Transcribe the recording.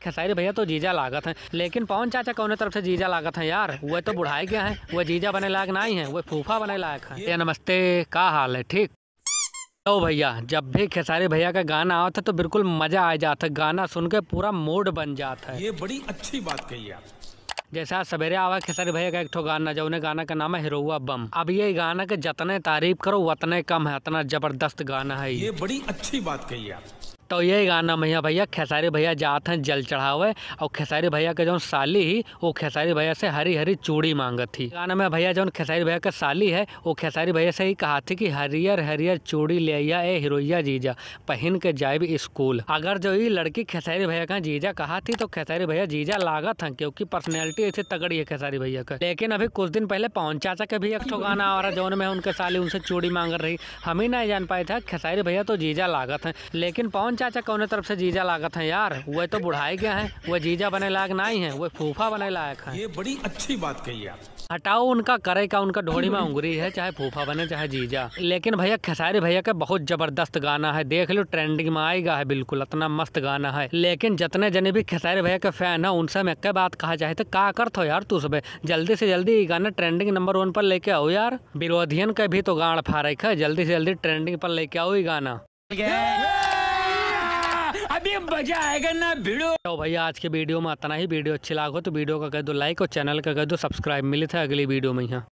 खेसारी भैया तो जीजा लागत हैं, लेकिन पवन चाचा कौन तरफ से जीजा लागत हैं यार। वह तो बुढ़ाई गया है, वह जीजा बने लायक नहीं है, वह फूफा बने लायक है। ये नमस्ते, का हाल है? ठीक। तो भैया जब भी खेसारी भैया का गाना आता तो बिल्कुल मजा आ जाता है, गाना सुन के पूरा मूड बन जाता है। ये बड़ी अच्छी बात कही आप। जैसे आज सवेरे आवा खेसारी भैया का एक ठो गाना, जो उन्हें गाना का नाम है हिरोआ बम। अब ये गाना के जितने तारीफ करो उतने कम है, इतना जबरदस्त गाना है ये बड़ी अच्छी बात कही आप। तो ये गाना भैया खेसारी भैया जाते हैं जल चढ़ावे, और खेसारी भैया के जो साली ही वो खेसारी भैया से हरी हरी चूड़ी मांगत थी। गाना में भैया जो खेसारी भैया का साली है वो खेसारी भैया से ही कहा थी कि हरियर हरियर चूड़ी ले आइया ए हिरोइया जीजा, पहन के जाए स्कूल। अगर जो ये लड़की खेसारी भैया का जीजा कहा थी तो खेसारी भैया जीजा लागत है, क्योंकि पर्सनैलिटी ऐसी तगड़ी है खेसारी भैया का। लेकिन अभी कुछ दिन पहले पवन चाचा के भी एक ठो गाना आ रहा जौन में उनके साली उनसे चूड़ी मांग रही। हम ही नहीं जान पाए था खेसारी भैया तो जीजा लागत है, लेकिन पवन चाचा कौन तरफ से जीजा लागत है यार। वह तो बुढ़ाई गया है, वह जीजा बने लायक नहीं है, वह फूफा बने लायक है। ये बड़ी अच्छी बात कही आप। हटाओ उनका करे का, उनका ढोड़ी में उंगली है, चाहे फूफा बने चाहे जीजा। लेकिन भैया खेसारी भैया का बहुत जबरदस्त गाना है, देख लो ट्रेंडिंग में आएगा है, बिल्कुल इतना मस्त गाना है। लेकिन जितने जने भी खेसारी भैया के फैन है उनसे मैं क्या बात कहा जाए तो का करत हो यार, तू सब जल्दी से जल्दी ये गाना ट्रेंडिंग नंबर 1 पर लेके आओ यार। विरोधियन का भी तो गाड़ फारक है, जल्दी से जल्दी ट्रेंडिंग पर लेके आओ ये गाना। अभी मजा आएगा ना भिड़ो। तो भैया आज के वीडियो में इतना ही। वीडियो अच्छी लागो तो वीडियो का कर दो लाइक और चैनल का कर दो सब्सक्राइब। मिले थे अगली वीडियो में यहाँ।